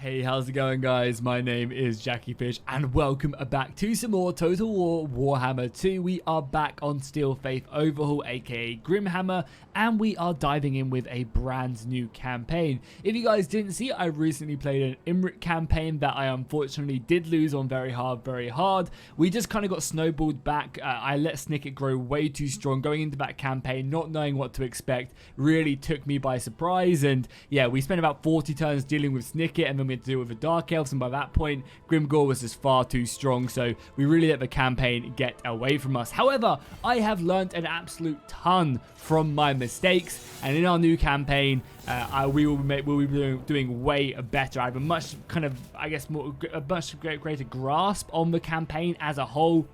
Hey, how's it going, guys? My name is Jackie Fish and welcome back to some more Total War Warhammer 2. We are back on Steel Faith Overhaul, aka Grimhammer, and we are diving in with a brand new campaign. If you guys didn't see, I recently played an Imrit campaign that I unfortunately did lose on very hard. We just kind of got snowballed back. I let Snicket grow way too strong going into that campaign, not knowing what to expect really took me by surprise. And yeah, we spent about 40 turns dealing with Snicket, and then we had to deal with the Dark Elves, and by that point Grimgor was just far too strong, so we really let the campaign get away from us. However, I have learned an absolute ton from my mistakes, and in our new campaign we will be doing way better. I have a much greater grasp on the campaign as a whole,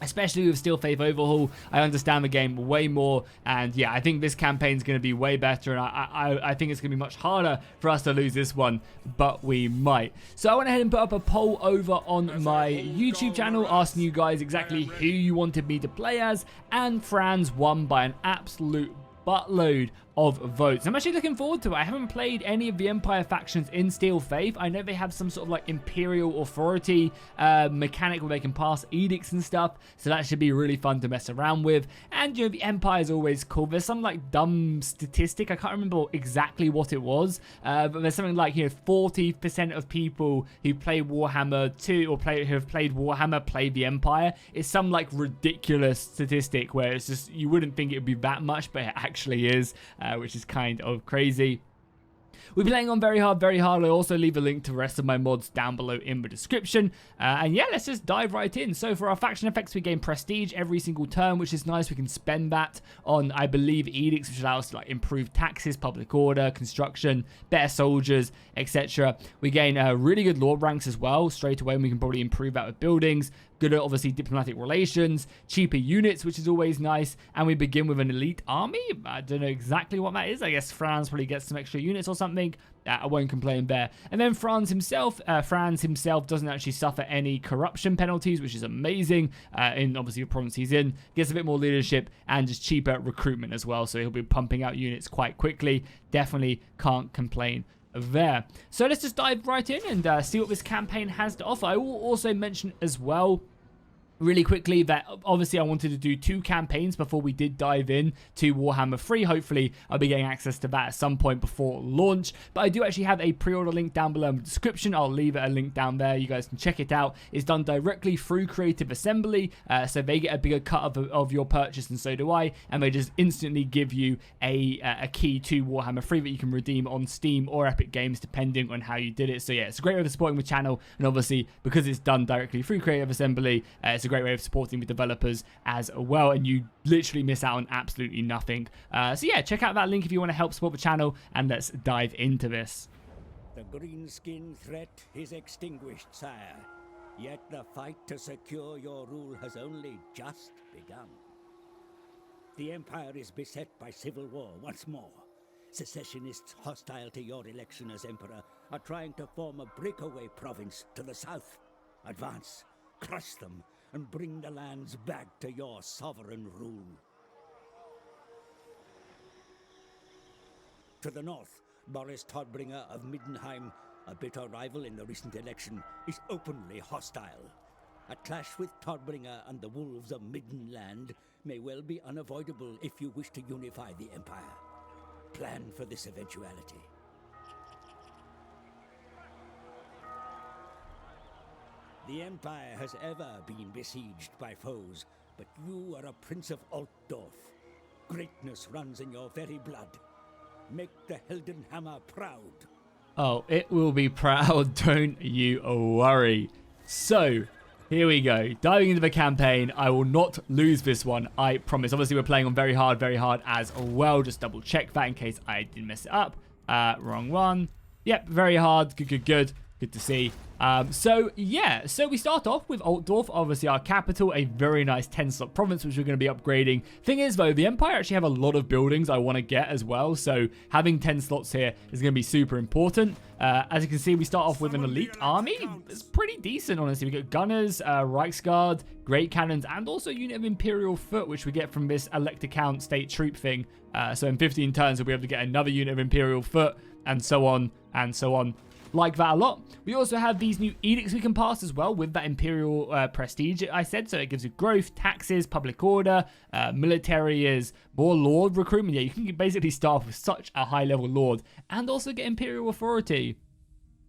especially with Steel Faith Overhaul. I understand the game way more, and yeah, I think this campaign is going to be way better, and I think it's going to be much harder for us to lose this one, but we might. So I went ahead and put up a poll over on my YouTube channel asking you guys exactly who you wanted me to play as, and Franz won by an absolute buttload of votes. I'm actually looking forward to it. I haven't played any of the Empire factions in Steel Faith. I know they have some sort of like Imperial Authority mechanic where they can pass edicts and stuff, so that should be really fun to mess around with. And you know, the Empire is always cool. There's some like dumb statistic, I can't remember exactly what it was, but there's something like, you know, 40% of people who play Warhammer 2 or who have played Warhammer play the Empire. It's some like ridiculous statistic where it's just, you wouldn't think it would be that much, but it actually is, which is kind of crazy. We're playing on very hard. I'll also leave a link to the rest of my mods down below in the description. And yeah, let's just dive right in. So for our faction effects, we gain prestige every single turn, which is nice. We can spend that on, I believe, edicts, which allow us to like improve taxes, public order, construction, better soldiers, etc. We gain really good lord ranks as well straight away, and we can probably improve that with buildings. Good at obviously diplomatic relations, cheaper units, which is always nice, and we begin with an elite army. I don't know exactly what that is. I guess Franz probably gets some extra units or something. I won't complain there. And then Franz himself doesn't actually suffer any corruption penalties, which is amazing. In obviously the province he's in, gets a bit more leadership and just cheaper recruitment as well. So he'll be pumping out units quite quickly. Definitely can't complain there. So let's just dive right in and see what this campaign has to offer. I will also mention as well really quickly that obviously I wanted to do 2 campaigns before we did dive in to Warhammer 3. Hopefully I'll be getting access to that at some point before launch, but I do actually have a pre-order link down below in the description. I'll leave a link down there. You guys can check it out. It's done directly through Creative Assembly, so they get a bigger cut of your purchase, and so do I, and they just instantly give you a key to Warhammer 3 that you can redeem on Steam or Epic Games depending on how you did it. So yeah, it's a great way of supporting the channel, and obviously because it's done directly through Creative Assembly, it's a great way of supporting the developers as well, and you literally miss out on absolutely nothing. So yeah, check out that link if you want to help support the channel, and let's dive into this. The greenskin threat is extinguished, sire. Yet the fight to secure your rule has only just begun. The Empire is beset by civil war once more. Secessionists hostile to your election as Emperor are trying to form a breakaway province to the south. Advance, crush them, and bring the lands back to your sovereign rule. To the north, Boris Todbringer of Middenheim, a bitter rival in the recent election, is openly hostile. A clash with Todbringer and the wolves of Middenland may well be unavoidable if you wish to unify the Empire. Plan for this eventuality. The Empire has ever been besieged by foes, but you are a Prince of Altdorf. Greatness runs in your very blood. Make the Heldenhammer proud. Oh, it will be proud, don't you worry. So, here we go. Diving into the campaign. I will not lose this one, I promise. Obviously, we're playing on very hard as well. Just double check that in case I did mess it up. Wrong one. Yep, very hard. Good. Good to see. So yeah, so we start off with Altdorf, obviously our capital, a very nice 10-slot province, which we're going to be upgrading. Thing is, though, the Empire actually have a lot of buildings I want to get as well, so having 10 slots here is going to be super important. As you can see, we start off with an elite army. It's pretty decent, honestly. We got gunners, Reichsguard, great cannons, and also a unit of Imperial Foot, which we get from this elect account state troop thing. So in 15 turns, we'll be able to get another unit of Imperial Foot, and so on, and so on. like that a lot. We also have these new edicts we can pass as well with that imperial prestige I said. So it gives you growth, taxes, public order, military is more lord recruitment. Yeah, you can basically start with such a high level lord and also get imperial authority,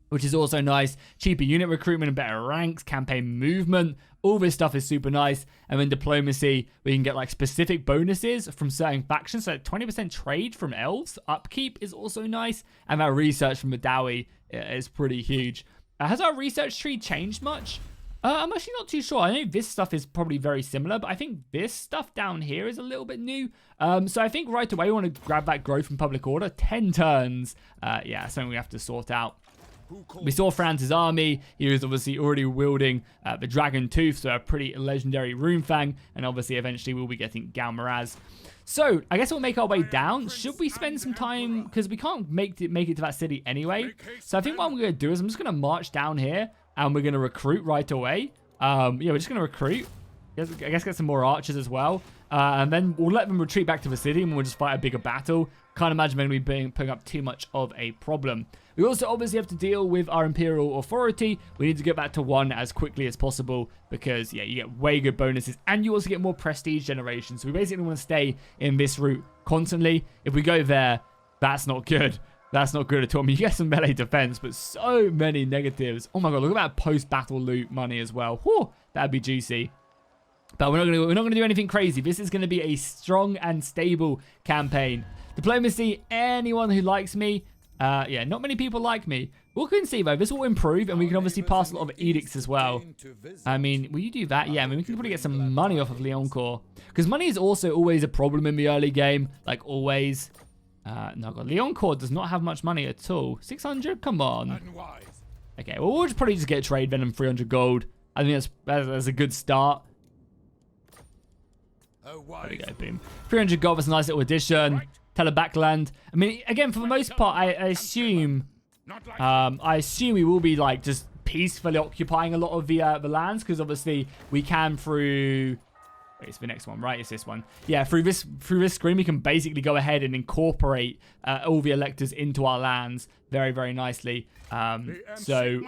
which is also nice. Cheaper unit recruitment and better ranks, campaign movement. All this stuff is super nice. And then diplomacy, we can get like specific bonuses from certain factions. So 20% trade from elves. Upkeep is also nice. And that research from Madawi is pretty huge. Has our research tree changed much? I'm actually not too sure. I know this stuff is probably very similar, but I think this stuff down here is a little bit new. So I think right away we want to grab that growth from public order. 10 turns. Yeah, something we have to sort out. We saw Franz's army. He was obviously already wielding the Dragon Tooth, so a pretty legendary Runefang, and obviously eventually we'll be getting Galmaraz. So I guess we'll make our way down. Should we spend some time, because we can't make it to that city anyway. So I think what I'm going to do is I'm just going to march down here, and we're going to recruit right away. Yeah, we're just going to recruit. I guess get some more archers as well. And then we'll let them retreat back to the city, and we'll just fight a bigger battle. Can't imagine them putting up too much of a problem. We also obviously have to deal with our imperial authority. We need to get back to 1 as quickly as possible because, yeah, you get way good bonuses and you also get more prestige generation. So we basically want to stay in this route constantly. If we go there, that's not good. That's not good at all. I mean, you get some melee defense, but so many negatives. Oh my god, look at that post-battle loot money as well. Whew, that'd be juicy. But we're not going to do anything crazy. This is going to be a strong and stable campaign. Diplomacy, anyone who likes me. Yeah, not many people like me. We'll see though. This will improve, and we can obviously pass a lot of edicts as well. I mean, will you do that? Yeah, I mean, we can probably get some money off of Leoncourt. Because money is also always a problem in the early game. Like, always. No, God, Leoncourt does not have much money at all. 600? Come on. Okay, well, we'll probably just get trade venom 300 gold. I think that's a good start. There we go, boom. 300 gold, that's a nice little addition. Telebackland. I mean, again, for the most part, I assume we will be like just peacefully occupying a lot of the lands, because obviously we can through. Wait, it's the next one, right? It's this one. Yeah, through this screen, we can basically go ahead and incorporate all the electors into our lands very, very nicely. So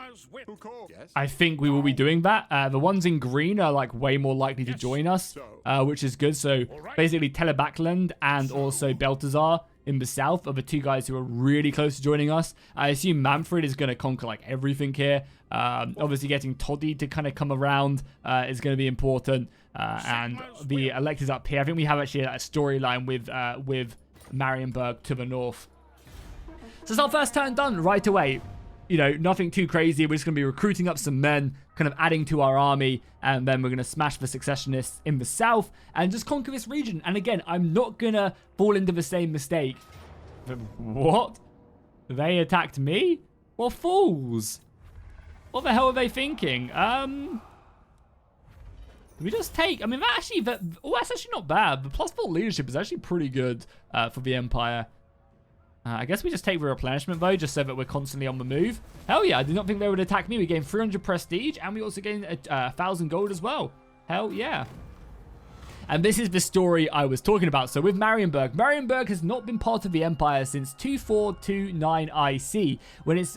I think we will be doing that. The ones in green are like way more likely to join us, which is good. So basically Telebackland and also Balthazar in the south are the 2 guys who are really close to joining us. I assume Manfred is going to conquer like everything here. Obviously getting Toddy to kind of come around is going to be important. And the electors up here, I think we have actually a storyline with Marienburg to the north. So it's our first turn done right away. You know, nothing too crazy. We're just going to be recruiting up some men, kind of adding to our army, and then we're going to smash the successionists in the south and just conquer this region. And again, I'm not going to fall into the same mistake. What? They attacked me? What fools? What the hell are they thinking? We just take... I mean, that's actually not bad. The +4 leadership is actually pretty good for the Empire. I guess we just take the replenishment, though, just so that we're constantly on the move. Hell yeah, I did not think they would attack me. We gained 300 prestige, and we also gained 1,000 gold as well. Hell yeah. And this is the story I was talking about. So with Marienburg, Marienburg has not been part of the Empire since 2429 IC, when its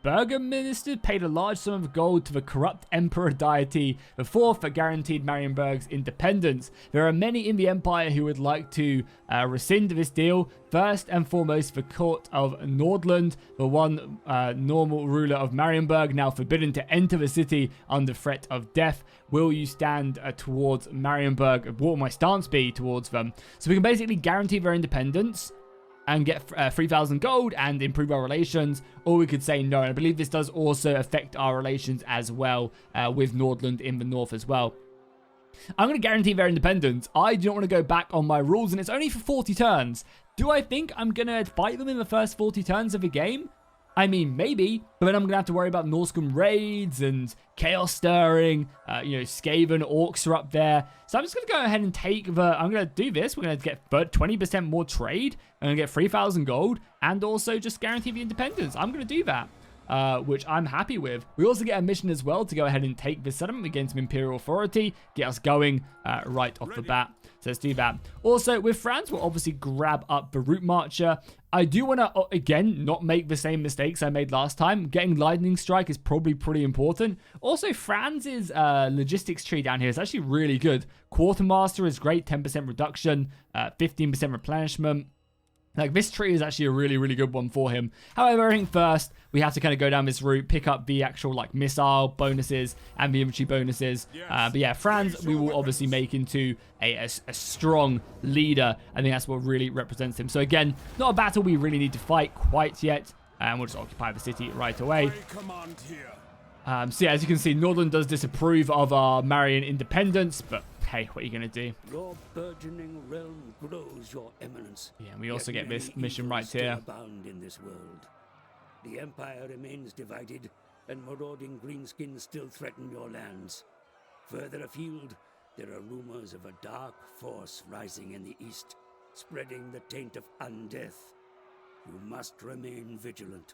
Burgomaster paid a large sum of gold to the corrupt emperor deity, the fourth that guaranteed Marienburg's independence. There are many in the empire who would like to rescind this deal. First and foremost, the court of Nordland, the one normal ruler of Marienburg, now forbidden to enter the city under threat of death. Will you stand towards Marienburg? What will my stance be towards them? So we can basically guarantee their independence and get 3,000 gold and improve our relations, or we could say no. And I believe this does also affect our relations as well with Nordland in the north as well. I'm going to guarantee their independence. I do not want to go back on my rules, and it's only for 40 turns. Do I think I'm going to fight them in the first 40 turns of the game? I mean, maybe, but then I'm going to have to worry about Norscum raids and chaos stirring. You know, Skaven orcs are up there. So I'm just going to go ahead and take the... I'm going to do this. We're going to get 20% more trade. I'm going to get 3,000 gold and also just guarantee the independence. I'm going to do that. which I'm happy with. We also get a mission as well to go ahead and take this settlement. We gain some Imperial authority, get us going right off the bat. So let's do that. Also, with France, we'll obviously grab up the Route Marcher. I do want to, again, not make the same mistakes I made last time. Getting Lightning Strike is probably pretty important. Also, Franz's logistics tree down here is actually really good. Quartermaster is great, 10% reduction, 15% replenishment. Like, this tree is actually a really, really good one for him. However, I think first, we have to kind of go down this route, pick up the actual, like, missile bonuses and the infantry bonuses. But yeah, Franz, we will obviously make into a strong leader. I think that's what really represents him. So again, not a battle we really need to fight quite yet. And we'll just occupy the city right away. So yeah, as you can see, Northern does disapprove of our Marian independence, but hey, what are you going to do? Your burgeoning realm grows, your eminence. Yeah, and we also get this mission right here. Abound in this world. The Empire remains divided, and marauding greenskins still threaten your lands. Further afield, there are rumors of a dark force rising in the east, spreading the taint of undeath. You must remain vigilant.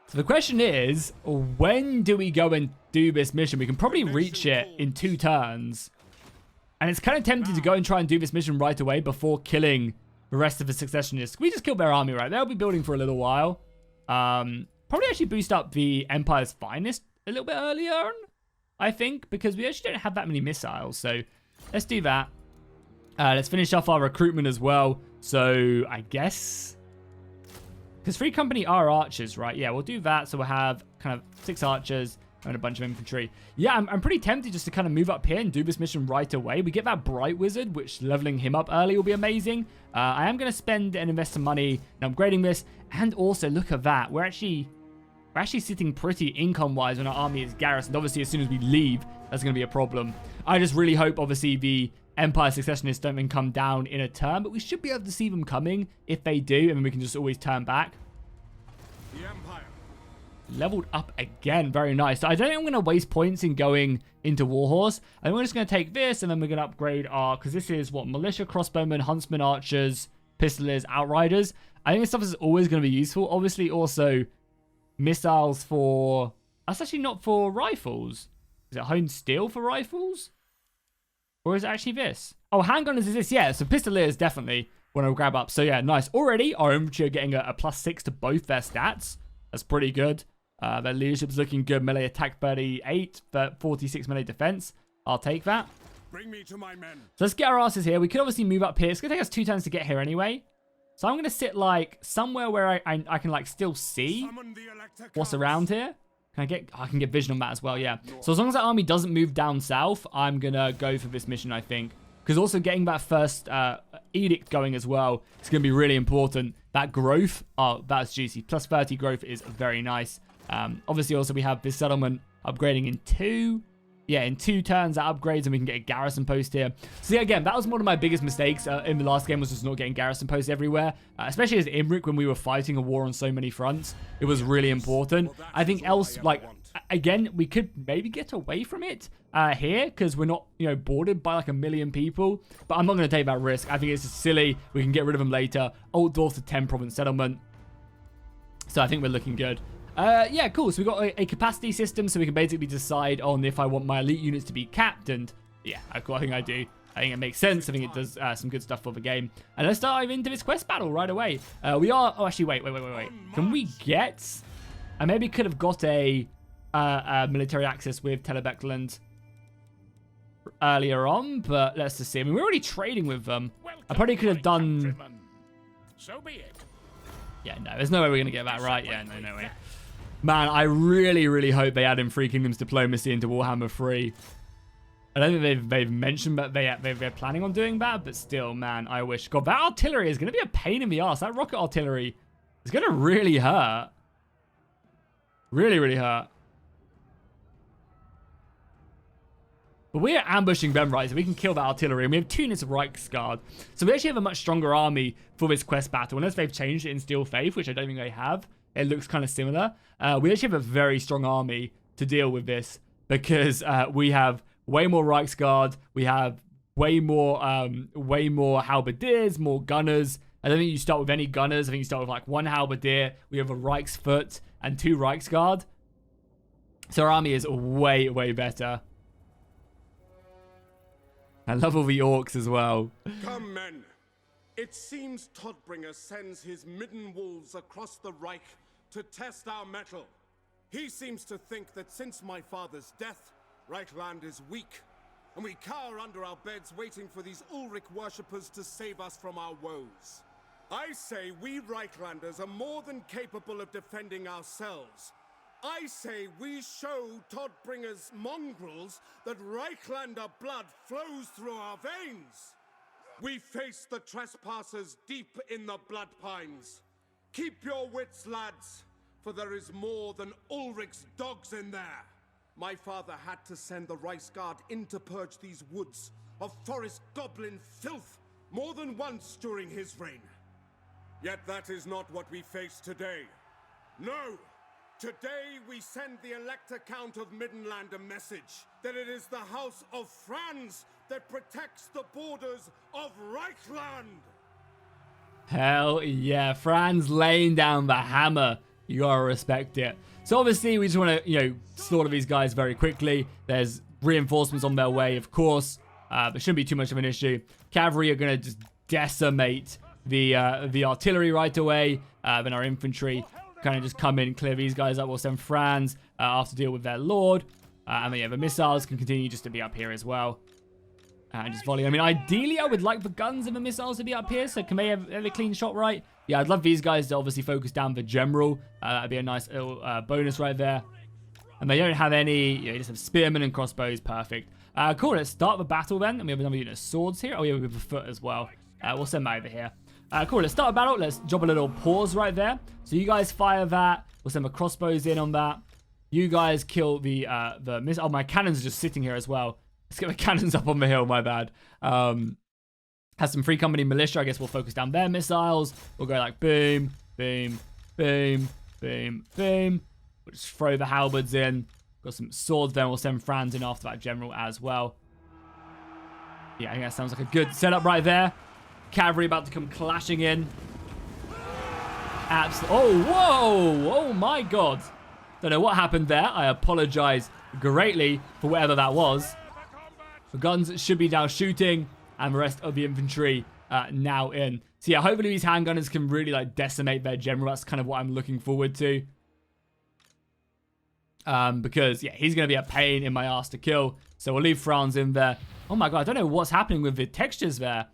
So the question is, when do we go and do this mission? We can probably reach it in 2 turns. And it's kind of tempting to go and try and do this mission right away before killing the rest of the successionists. We just killed their army, right? They'll be building for a little while. Probably actually boost up the Empire's Finest a little bit earlier, I think, because we actually don't have that many missiles. So let's do that. Let's finish off our recruitment as well. So I guess... because Free Company are archers, right? Yeah, we'll do that. So we'll have kind of 6 archers and a bunch of infantry. Yeah, I'm pretty tempted just to kind of move up here and do this mission right away. We get that Bright Wizard, which leveling him up early will be amazing. I am going to spend and invest some money in upgrading this. And also, look at that. We're actually sitting pretty income-wise when our army is garrisoned. Obviously, as soon as we leave, that's going to be a problem. I just really hope, obviously, the Empire Successionists don't even come down in a turn, but we should be able to see them coming if they do, and then we can just always turn back. The Empire. Leveled up again. Very nice. So I don't think I'm going to waste points in going into Warhorse. I think we're just going to take this, and then we're going to upgrade our... because this is, what, Militia, Crossbowmen, Huntsmen, Archers, Pistoliers, Outriders. I think this stuff is always going to be useful. Obviously, also, missiles for... that's actually not for rifles. Is it Honed Steel for rifles? Or is it actually this? Oh, handgunners is this. Yeah, so Pistoliers definitely want to grab up. So yeah, nice. Already, our infantry are getting a +6 to both their stats. That's pretty good. Their leadership's looking good. Melee attack 38, but 46 melee defense. I'll take that. Bring me to my men. So let's get our asses here. We could obviously move up here. It's going to take us 2 turns to get here anyway. So I'm going to sit like somewhere where I can like still see what's around here. Can I can get vision on that as well, yeah. So as long as that army doesn't move down south, I'm going to go for this mission, I think. Because also getting that first edict going as well is going to be really important. That growth, oh, that's juicy. +30 growth is very nice. Obviously, also we have this settlement upgrading in 2. Yeah, in 2 turns that upgrades and we can get a garrison post here. So yeah, again, that was one of my biggest mistakes in the last game, was just not getting garrison posts everywhere. Especially as Imrik, when we were fighting a war on so many fronts. It was really important. I think else, like, again, we could maybe get away from it here, because we're not, you know, bordered by like 1 million people. But I'm not going to take that risk. I think it's just silly. We can get rid of them later. Altdorf to 10 province settlement. So I think we're looking good. Yeah, cool. So we've got a capacity system, so we can basically decide on if I want my elite units to be capped, and yeah, I think I do. I think it makes sense. I think it does some good stuff for the game. And let's dive into this quest battle right away. We are... oh, actually, wait. Can we get... I maybe could have got a military access with Telebeckland earlier on, but let's just see. I mean, we're already trading with them. I probably could have done... so be it. Yeah, no, there's no way we're going to get that right. Yeah, no way. Man, I really, really hope they add in Free Kingdoms diplomacy into Warhammer 3. I don't think they've mentioned that they're planning on doing that, but still, man, I wish. God, that artillery is going to be a pain in the ass. That rocket artillery is going to really hurt. Really, really hurt. But we are ambushing them, right? So we can kill that artillery. And we have 2 units of Reichsguard. So we actually have a much stronger army for this quest battle. Unless they've changed it in Steel Faith, which I don't think they have. It looks kind of similar. We actually have a very strong army to deal with this. Because we have way more Reichsguard. We have way more halberdiers, more gunners. I don't think you start with any gunners. I think you start with like 1 halberdier. We have a Reichsfoot. and 2 Reichsguard. So our army is way, way better. I love all the orcs as well. Come, men. It seems Todbringer sends his midden wolves across the Reich to test our mettle. He seems to think that since my father's death, Reichland is weak, and we cower under our beds waiting for these Ulrich worshippers to save us from our woes. I say we Reichlanders are more than capable of defending ourselves. I say we show Todbringer's mongrels that Reichlander blood flows through our veins. We face the trespassers deep in the blood pines. Keep your wits, lads, for there is more than Ulrich's dogs in there. My father had to send the Reichsguard in to purge these woods of forest goblin filth more than once during his reign. Yet that is not what we face today. No! Today we send the Elector Count of Middenland a message that it is the House of Franz that protects the borders of Reichland! Hell yeah, Franz laying down the hammer. You gotta respect it. So obviously we just want to, slaughter these guys very quickly. There's reinforcements on their way, of course. But shouldn't be too much of an issue. Cavalry are going to just decimate the artillery right away. Then our infantry kind of just come in, clear these guys up. We'll send Franz after deal with their lord. And then, the missiles can continue just to be up here as well. And just volley. I mean, ideally, I would like the guns and the missiles to be up here. So can they have a clean shot right? Yeah, I'd love these guys to obviously focus down the general. That'd be a nice little bonus right there. And they don't have any, you just have spearmen and crossbows. Perfect. Cool, let's start the battle then. And we have another unit of swords here. Oh, yeah, we have a foot as well. We'll send that over here. Cool, let's start a battle. Let's drop a little pause right there. So you guys fire that. We'll send the crossbows in on that. You guys kill the missile. Oh, my cannons are just sitting here as well. Let's get the cannons up on the hill, my bad. Has some free company militia. I guess we'll focus down their missiles. We'll go like boom, boom, boom, boom, boom. We'll just throw the halberds in. Got some swords then. We'll send Franz in after that general as well. Yeah, I think that sounds like a good setup right there. Cavalry about to come clashing in. Oh, whoa! Oh my god. Don't know what happened there. I apologize greatly for whatever that was. The guns should be now shooting, and the rest of the infantry now in. So yeah, hopefully these handgunners can really decimate their general. That's kind of what I'm looking forward to. Because yeah, he's going to be a pain in my ass to kill. So we'll leave Franz in there. Oh my god, I don't know what's happening with the textures there.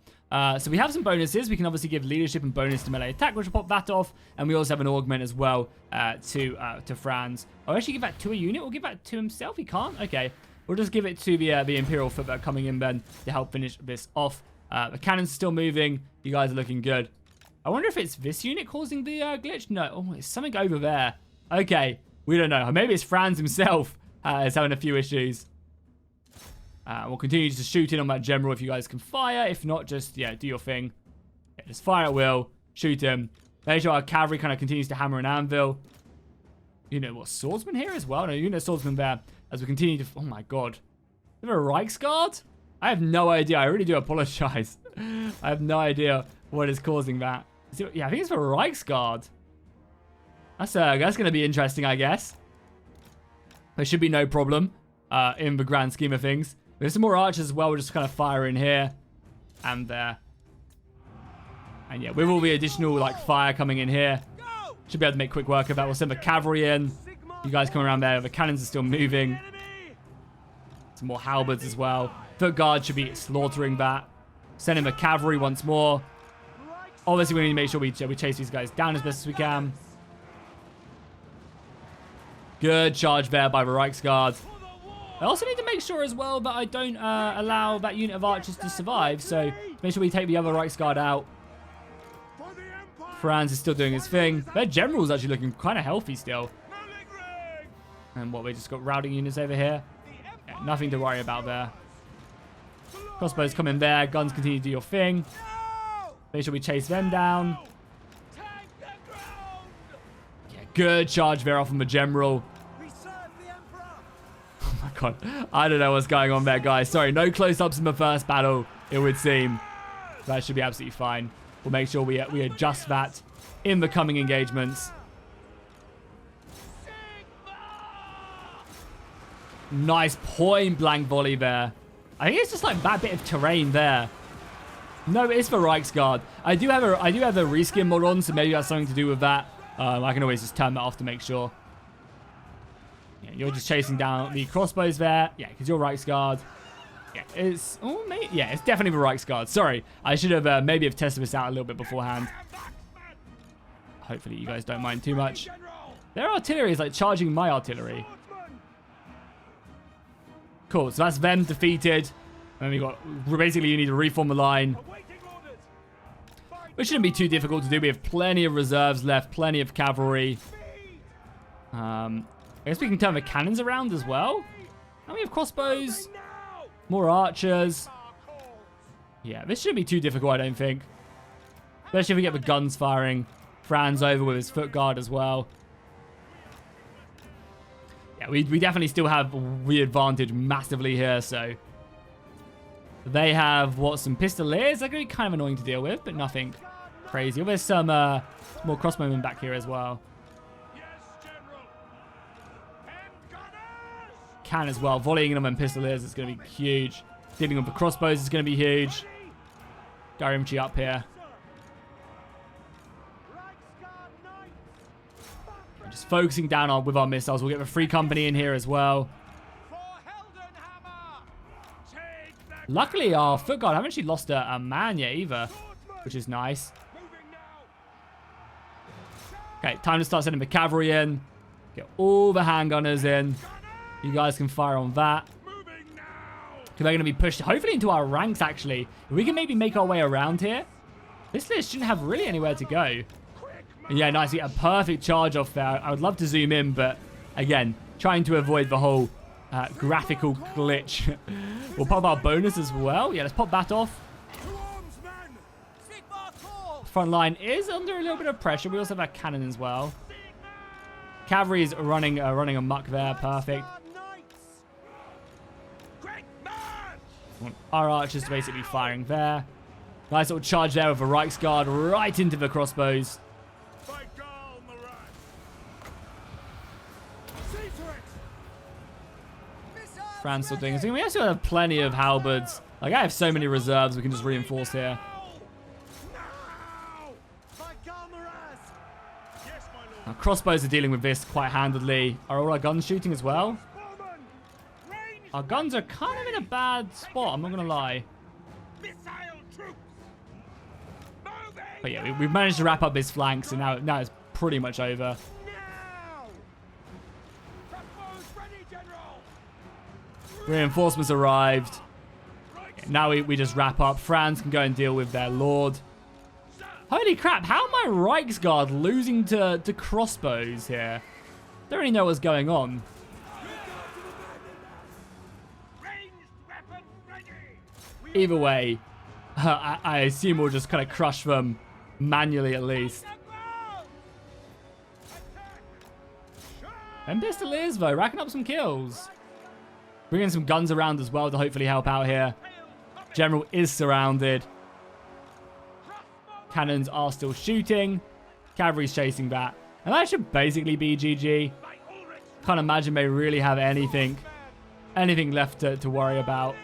So we have some bonuses. We can obviously give leadership and bonus to melee attack, which will pop that off. And we also have an augment as well to Franz. Oh, actually give that to a unit? We'll give that to himself? He can't? Okay. We'll just give it to the Imperial foot that are coming in then to help finish this off. The cannon's still moving. You guys are looking good. I wonder if it's this unit causing the glitch. No. Oh, it's something over there. Okay. We don't know. Maybe it's Franz himself is having a few issues. We'll continue to shoot in on that general if you guys can fire. If not, just, yeah, do your thing. Yeah, just fire at will. Shoot him. Make sure our cavalry kind of continues to hammer an anvil. You know what? Swordsman here as well? No, you know swordsman there. As we continue to... Oh my god. Is there a Reichsguard? I have no idea. I really do apologize. I have no idea what is causing that. Yeah, I think it's for a Reichsguard. That's going to be interesting, I guess. There should be no problem in the grand scheme of things. There's some more archers as well. We'll just kind of fire in here and there. And yeah, with all the additional fire coming in here, should be able to make quick work of that. We'll send the cavalry in. You guys come around there. The cannons are still moving. Some more halberds as well. Foot guard should be slaughtering that. Send in the cavalry once more. Obviously, we need to make sure we chase these guys down as best as we can. Good charge there by the Reichsguard. I also need to make sure as well that I don't allow that unit of archers to survive. So make sure we take the other Reichsguard out. Franz is still doing his thing. Their general's actually looking kind of healthy still. And what, we just got routing units over here. Yeah, nothing to worry about there. Crossbows come in there. Guns continue to do your thing. Make sure we chase them down. Yeah, good charge there off from the general. Oh my god. I don't know what's going on there, guys. Sorry, no close-ups in the first battle, it would seem. That should be absolutely fine. We'll make sure we adjust that in the coming engagements. Nice point blank volley there. I think it's just like that bit of terrain there. No, it is for Reichsguard. I do have a reskin mod on, so maybe that's something to do with that. I can always just turn that off to make sure. Yeah, you're just chasing down the crossbows there. Yeah, because you're Reichsguard. Yeah, it's... Oh, maybe, yeah, it's definitely the Reichsguard. Sorry, I should have maybe have tested this out a little bit beforehand. Hopefully you guys don't mind too much. Their artillery is like charging my artillery. Cool, so that's them defeated. And we got... Basically, you need to reform the line. Which shouldn't be too difficult to do. We have plenty of reserves left, plenty of cavalry. I guess we can turn the cannons around as well. And we have crossbows. More archers. Yeah, this shouldn't be too difficult, I don't think. Especially if we get the guns firing. Franz over with his foot guard as well. Yeah, we definitely still have the advantage massively here, so... They have, what, some pistoliers? They're going to be kind of annoying to deal with, but nothing crazy. There's some more crossbowmen back here as well. Can as well. Volleying them and pistoliers is going to be huge. Dealing with the crossbows is going to be huge. Garimchi up here. Just focusing down with our missiles. We'll get the free company in here as well. Luckily, our foot guard haven't actually lost a man yet either, which is nice. Okay, time to start sending the cavalry in. Get all the handgunners in. You guys can fire on that. Because they're going to be pushed, hopefully, into our ranks, actually. If we can maybe make our way around here, this list shouldn't have really anywhere to go. Yeah, nice. We get a perfect charge off there. I would love to zoom in, but again, trying to avoid the whole graphical glitch. We'll pop our bonus as well. Yeah, let's pop that off. Front line is under a little bit of pressure. We also have our cannon as well. Cavalry is running amok there. Perfect. Our archers basically firing there. Nice little charge there with a Reichsguard right into the crossbows. Franz still doing his thing. We also have plenty of halberds. Like, I have so many reserves we can just reinforce here. Our crossbows are dealing with this quite handedly. Are all our guns shooting as well? Our guns are kind of in a bad spot, I'm not going to lie. But yeah, we've managed to wrap up his flanks, and now it's pretty much over. Reinforcements arrived. Now we just wrap up. Franz can go and deal with their lord. Holy crap, how am I Reichsguard losing to crossbows here? Don't really know what's going on. Either way, I assume we'll just kind of crush them manually at least. And Pistoliers though, racking up some kills. Bringing some guns around as well to hopefully help out here. General is surrounded. Cannons are still shooting. Cavalry's chasing that. And that should basically be GG. Can't imagine they really have anything left to worry about.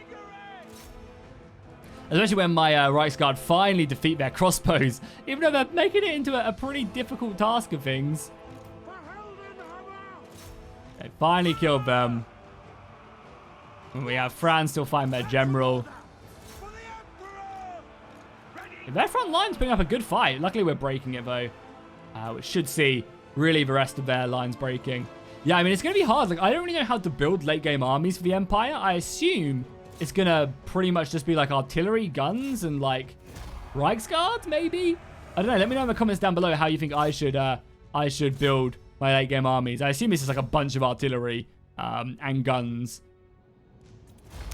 Especially when my Reichsguard finally defeat their crossbows. Even though they're making it into a pretty difficult task of things. They finally killed them. And we have Franz still fighting their general. Their front line's putting up a good fight. Luckily, we're breaking it, though. Which should see, really, the rest of their lines breaking. Yeah, I mean, it's going to be hard. Like, I don't really know how to build late-game armies for the Empire. I assume it's going to pretty much just be, like, artillery, guns, and, like, Reichsguard, maybe? I don't know. Let me know in the comments down below how you think I should build my late-game armies. I assume it's just, like, a bunch of artillery and guns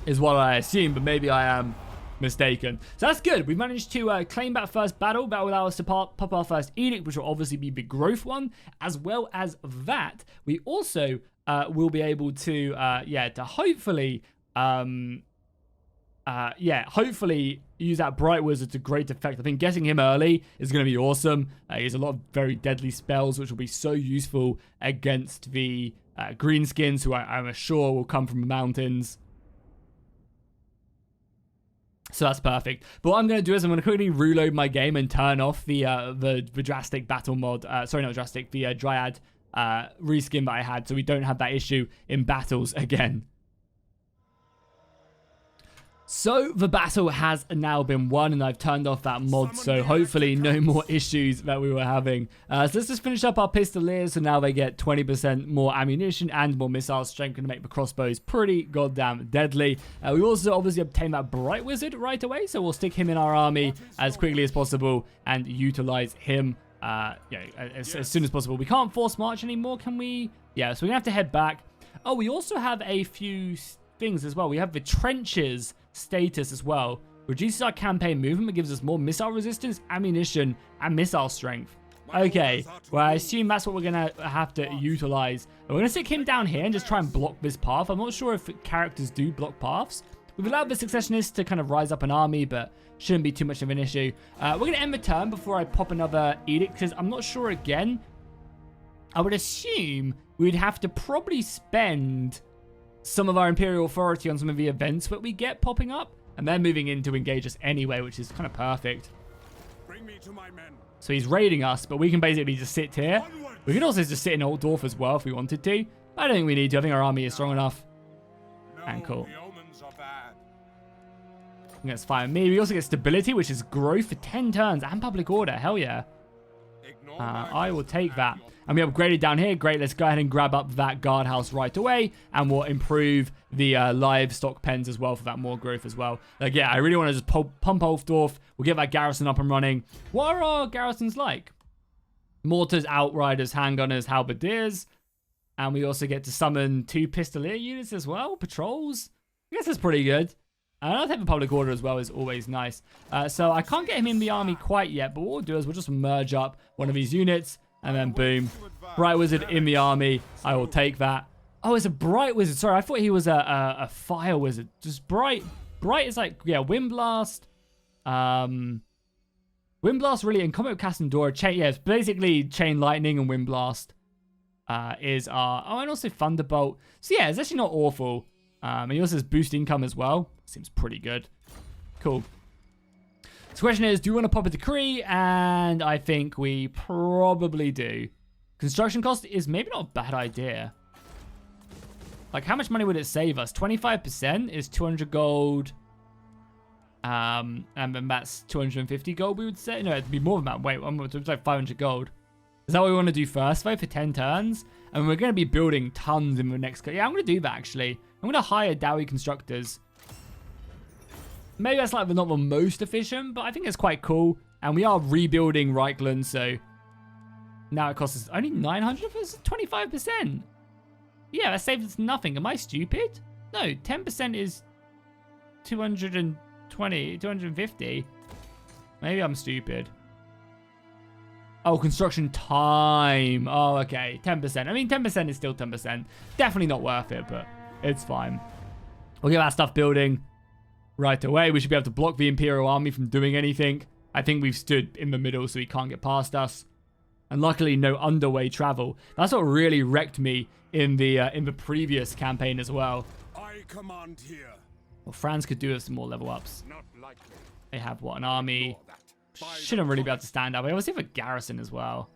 is what I assume, but maybe I am mistaken. So that's good. We've managed to claim that first battle. That will allow us to pop our first edict, which will obviously be the growth one. As well as that, we also will be able to, to hopefully, hopefully use that Bright Wizard to great effect. I think getting him early is going to be awesome. He has a lot of very deadly spells, which will be so useful against the greenskins, who I'm sure will come from the mountains. So that's perfect. But what I'm going to do is I'm going to quickly reload my game and turn off the drastic battle mod. Sorry, not drastic. The Dryad reskin that I had, so we don't have that issue in battles again. So the battle has now been won, and I've turned off that mod, so hopefully no more issues that we were having. So let's just finish up our pistoliers, so now they get 20% more ammunition and more missile strength, going to make the crossbows pretty goddamn deadly. We also obviously obtained that Bright Wizard right away, so we'll stick him in our army as quickly as possible and utilize him as soon as possible. We can't force march anymore, can we? Yeah, so we're going to have to head back. Oh, we also have a few things as well. We have the trenches status as well. Reduces our campaign movement, but gives us more missile resistance, ammunition, and missile strength. Okay, well, I assume that's what we're going to have to utilize. We're going to stick him down here and just try and block this path. I'm not sure if characters do block paths. We've allowed the Successionists to kind of rise up an army, but shouldn't be too much of an issue. We're going to end the turn before I pop another edict, because I'm not sure again. I would assume we'd have to probably spend some of our Imperial authority on some of the events that we get popping up, and they're moving in to engage us anyway, which is kind of perfect. Bring me to my men. So he's raiding us, but we can basically just sit here. We could also just sit in Altdorf as well if we wanted to. I don't think we need to. I think our army is strong enough. And cool. That's fine with me. We also get stability, which is growth for 10 turns, and public order. Hell yeah. I will take that. And we upgraded down here. Great, let's go ahead and grab up that guardhouse right away, and we'll improve the livestock pens as well for that more growth as well. Like, yeah, I really want to just pump Altdorf. We'll get that garrison up and running. What are our garrisons like? Mortars, outriders, handgunners, halberdiers. And we also get to summon 2 pistolier units as well. Patrols. I guess that's pretty good. And I'll take the public order as well, is always nice. So I can't get him in the army quite yet, but what we'll do is we'll just merge up one of these units. And then boom, Bright Wizard in the army. I will take that. Oh, it's a Bright Wizard. Sorry, I thought he was a Fire Wizard. Just Bright. Bright is like, yeah, Wind Blast. Wind Blast really in combat with Cassandora. Yeah, it's basically Chain Lightning and Wind Blast is our... Oh, and also Thunderbolt. So yeah, it's actually not awful. And he also has boost income as well. Seems pretty good. Cool. So the question is, do we want to pop a decree? And I think we probably do. Construction cost is maybe not a bad idea. Like, how much money would it save us? 25% is 200 gold. And then that's 250 gold, we would say. No, it'd be more than that. Wait, it's like 500 gold. Is that what we want to do first, though, for 10 turns? And we're going to be building tons in the next... Yeah, I'm going to do that, actually. I'm going to hire Dowie constructors. Maybe that's like not the most efficient, but I think it's quite cool. And we are rebuilding Reichland, so now it costs us only 900 for 25%. Yeah, that saves us nothing. Am I stupid? No, 10% is 220, 250. Maybe I'm stupid. Oh, construction time. Oh, okay. 10%. I mean, 10% is still 10%. Definitely not worth it, but it's fine. We'll get that stuff building right away. We should be able to block the Imperial Army from doing anything. I think we've stood in the middle so he can't get past us. And luckily, no underway travel. That's what really wrecked me in the previous campaign as well. I command here. Well, Franz could do with some more level ups. Not likely. They have, what, an army? Shouldn't really be able to stand up. We obviously have a garrison as well.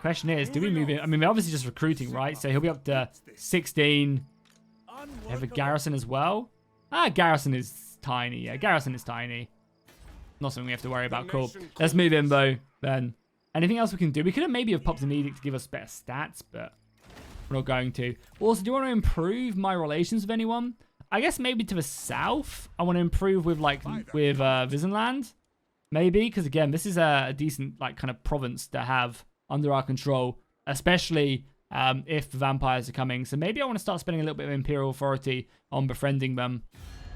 Question is, do we move in? I mean, we're obviously just recruiting, right? So he'll be up to 16. They have a garrison as well. Ah, garrison is tiny. Yeah, garrison is tiny. Not something we have to worry about. Cool. Let's move in, though, then. Anything else we can do? We could have maybe have popped an edict to give us better stats, but we're not going to. Also, do you want to improve my relations with anyone? I guess maybe to the south. I want to improve with, like, with Visenland. Maybe, because, again, this is a decent, like, kind of province to have under our control, especially if the vampires are coming. So maybe I want to start spending a little bit of Imperial authority on befriending them.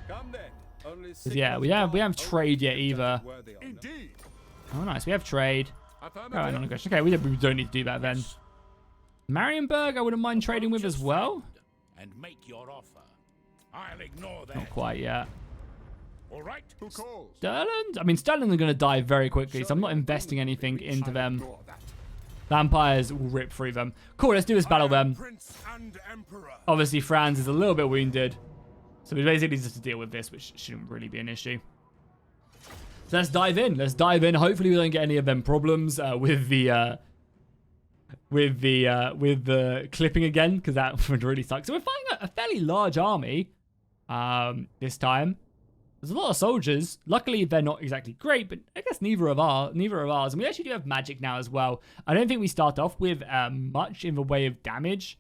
Because, yeah, we haven't trade yet either. Oh, nice. We have trade. Alright, non-aggression. Okay, we don't need to do that then. Marienburg, I wouldn't mind trading with as well. And make your offer. I'll ignore that. Not quite yet. All right. Who calls? Stirland? I mean, Stirland are going to die very quickly, so I'm not investing anything into them. Vampires will rip through them. Cool, let's do this battle then. Prince and Emperor. Obviously, Franz is a little bit wounded. So we basically just have to deal with this, which shouldn't really be an issue. So let's dive in. Let's dive in. Hopefully we don't get any of them problems with the clipping again, because that would really suck. So we're fighting a fairly large army this time. There's a lot of soldiers. Luckily, they're not exactly great, but I guess neither of ours. And we actually do have magic now as well. I don't think we start off with much in the way of damage.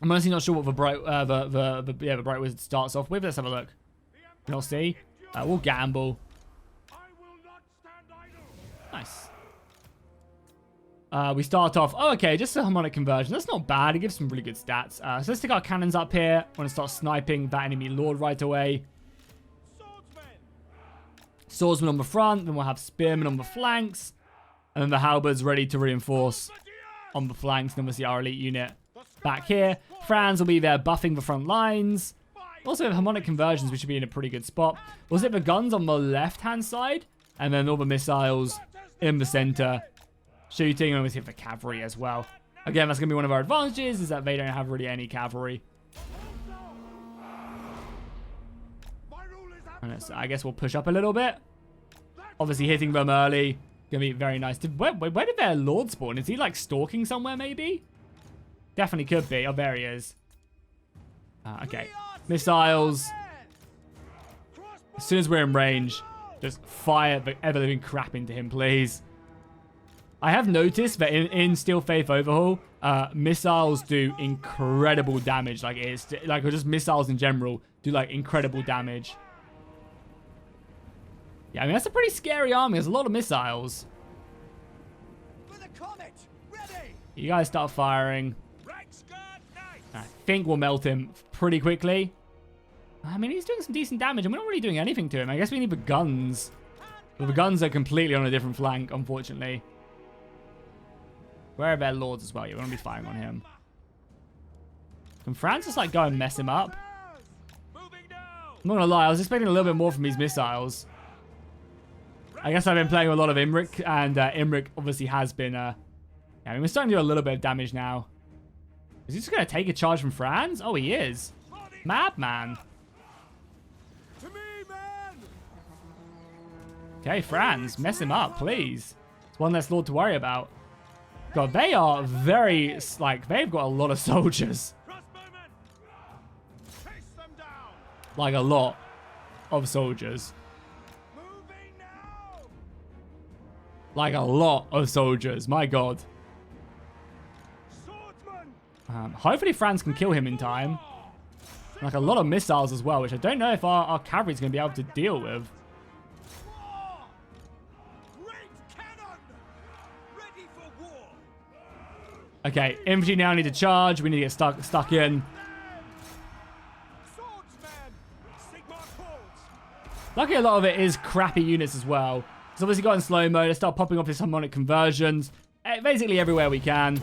I'm honestly not sure what the Bright Wizard starts off with. Let's have a look. We'll see. We'll gamble. Nice. We start off. Oh, okay, just a harmonic conversion. That's not bad. It gives some really good stats. So let's stick our cannons up here. I want to start sniping that enemy lord right away. Swordsman on the front. Then we'll have spearmen on the flanks. And then the halberds ready to reinforce on the flanks. Then we'll see our elite unit back here. Franz will be there buffing the front lines. Also, with harmonic conversions, we should be in a pretty good spot. We'll set the guns on the left-hand side. And then all the missiles in the center. Shooting, and we see the cavalry as well. Again, that's going to be one of our advantages, is that they don't have really any cavalry. And I guess we'll push up a little bit. Obviously, hitting them early. Going to be very nice. Where did their lord spawn? Is he, like, stalking somewhere, maybe? Definitely could be. Oh, there he is. Okay. Missiles. As soon as we're in range, just fire the ever-living crap into him, please. I have noticed that in Steel Faith Overhaul, missiles do incredible damage. Like, it's like just missiles in general do like incredible damage. Yeah, I mean that's a pretty scary army. There's a lot of missiles. You guys start firing. I think we'll melt him pretty quickly. I mean, he's doing some decent damage, and we're not really doing anything to him. I guess we need the guns. But the guns are completely on a different flank, unfortunately. Where are their lords as well? Yeah, we're going to be firing on him. Can Franz just, like, go and mess him up? I'm not going to lie. I was expecting a little bit more from these missiles. I guess I've been playing a lot of Imric, and Imric obviously has been... yeah, I mean, we're starting to do a little bit of damage now. Is he just going to take a charge from Franz? Oh, he is. Madman. Okay, Franz, mess him up, please. It's one less lord to worry about. God, they are very, like, they've got a lot of soldiers. Like, a lot of soldiers. Like, a lot of soldiers. My God. Hopefully, Franz can kill him in time. Like, a lot of missiles as well, which I don't know if our cavalry's going to be able to deal with. Okay, infantry now need to charge. We need to get stuck in. Luckily, a lot of it is crappy units as well. It's obviously got in slow mode. Let's start popping off these harmonic conversions. Basically everywhere we can.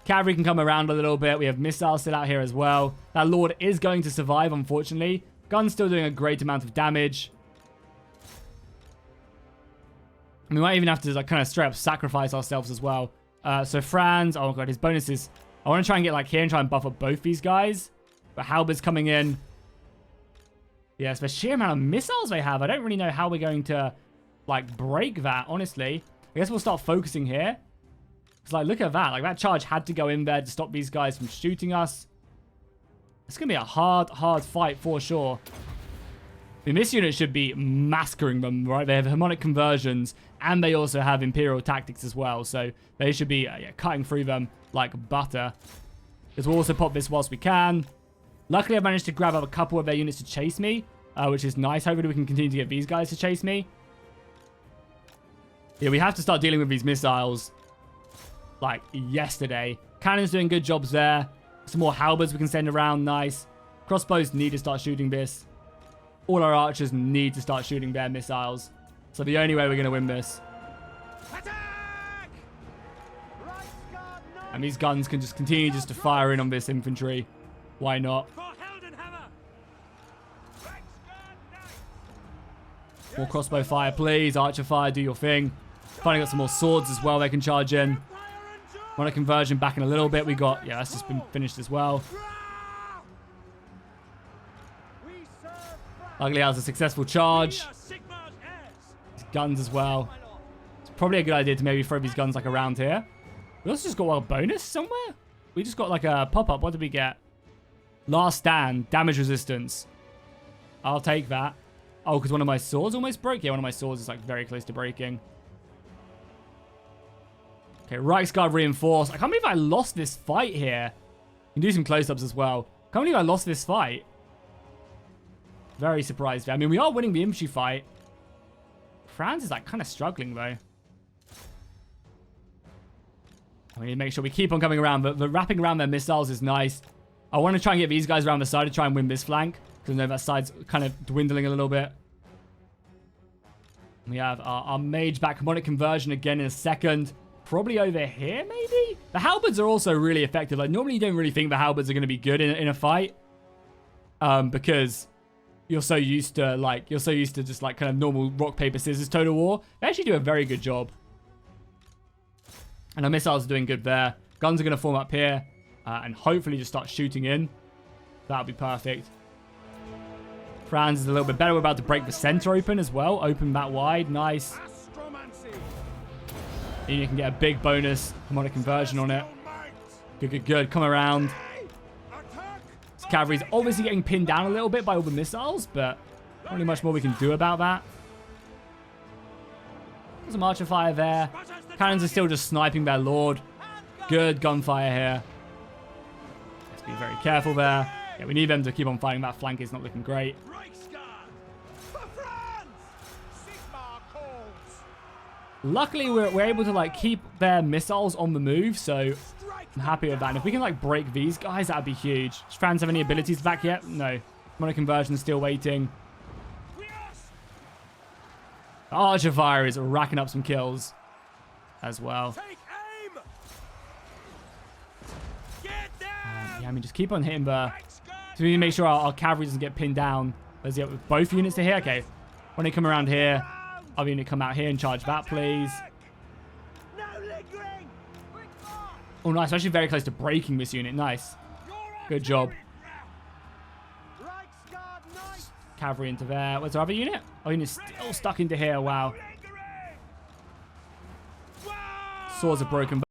Cavalry can come around a little bit. We have missiles still out here as well. That lord is going to survive, unfortunately. Gun's still doing a great amount of damage. We might even have to like kind of straight up sacrifice ourselves as well. So Franz, oh god, his bonuses. I want to try and get like here and try and buff up both these guys. But Halbert's coming in. Yes, the sheer amount of missiles they have. I don't really know how we're going to like break that, honestly. I guess we'll start focusing here. Because like, look at that. Like that charge had to go in there to stop these guys from shooting us. It's going to be a hard fight for sure. I mean, this unit should be massacring them, right? They have harmonic conversions, and they also have Imperial tactics as well. So they should be cutting through them like butter. Because we'll also pop this whilst we can. Luckily, I managed to grab up a couple of their units to chase me, which is nice. Hopefully, we can continue to get these guys to chase me. Yeah, we have to start dealing with these missiles like yesterday. Cannon's doing good jobs there. Some more halberds we can send around. Nice. Crossbows need to start shooting this. All our archers need to start shooting their missiles. So the only way we're going to win this. And these guns can just continue just to fire in on this infantry. Why not? More crossbow fire, please. Archer fire, do your thing. Finally got some more swords as well they can charge in. Monarch conversion back in a little bit. We got, yeah, that's just been finished as well. Ugly has a successful charge. His guns as well. It's probably a good idea to maybe throw these guns like around here. We also just got a bonus somewhere. We just got like a pop-up. What did we get? Last stand. Damage resistance. I'll take that. Oh, because one of my swords almost broke? Yeah, one of my swords is like very close to breaking. Okay, Reichsguard reinforced. I can't believe I lost this fight here. You can do some close-ups as well. Can't believe I lost this fight. Very surprised. I mean, we are winning the infantry fight. Franz is like kind of struggling though. We need to make sure we keep on coming around. But the wrapping around their missiles is nice. I want to try and get these guys around the side to try and win this flank. Because I know that side's kind of dwindling a little bit. We have our mage back. Harmonic conversion again in a second. Probably over here, maybe? The halberds are also really effective. Like, normally you don't really think the halberds are going to be good in a fight. Because you're so used to, just, like, kind of normal rock, paper, scissors total war. They actually do a very good job. And our missiles are doing good there. Guns are going to form up here. And hopefully just start shooting in. That'll be perfect. Franz is a little bit better. We're about to break the center open as well. Open that wide. Nice. And you can get a big bonus harmonic conversion on it. Good, good, good. Come around. This cavalry's obviously getting pinned down a little bit by all the missiles, but not really much more we can do about that. There's some archer fire there. Cannons are still just sniping their lord. Good gunfire here. Let's be very careful there. Yeah, we need them to keep on fighting. That flank is not looking great. Luckily, we're able to, like, keep their missiles on the move, so I'm happy with that. And if we can, like, break these guys, that'd be huge. Does Franz have any abilities back yet? No. Mono conversion still waiting. Archer fire is racking up some kills as well. Yeah, I mean, just keep on hitting the... So we need to make sure our cavalry doesn't get pinned down. Let's get both units to here. Okay. When they come around here... I'll be able to come out here and charge that, please. Oh, nice. We're actually very close to breaking this unit. Nice. Good job. Cavalry into there. Where's our other unit? Oh, unit's still stuck into here. Wow. Swords are broken.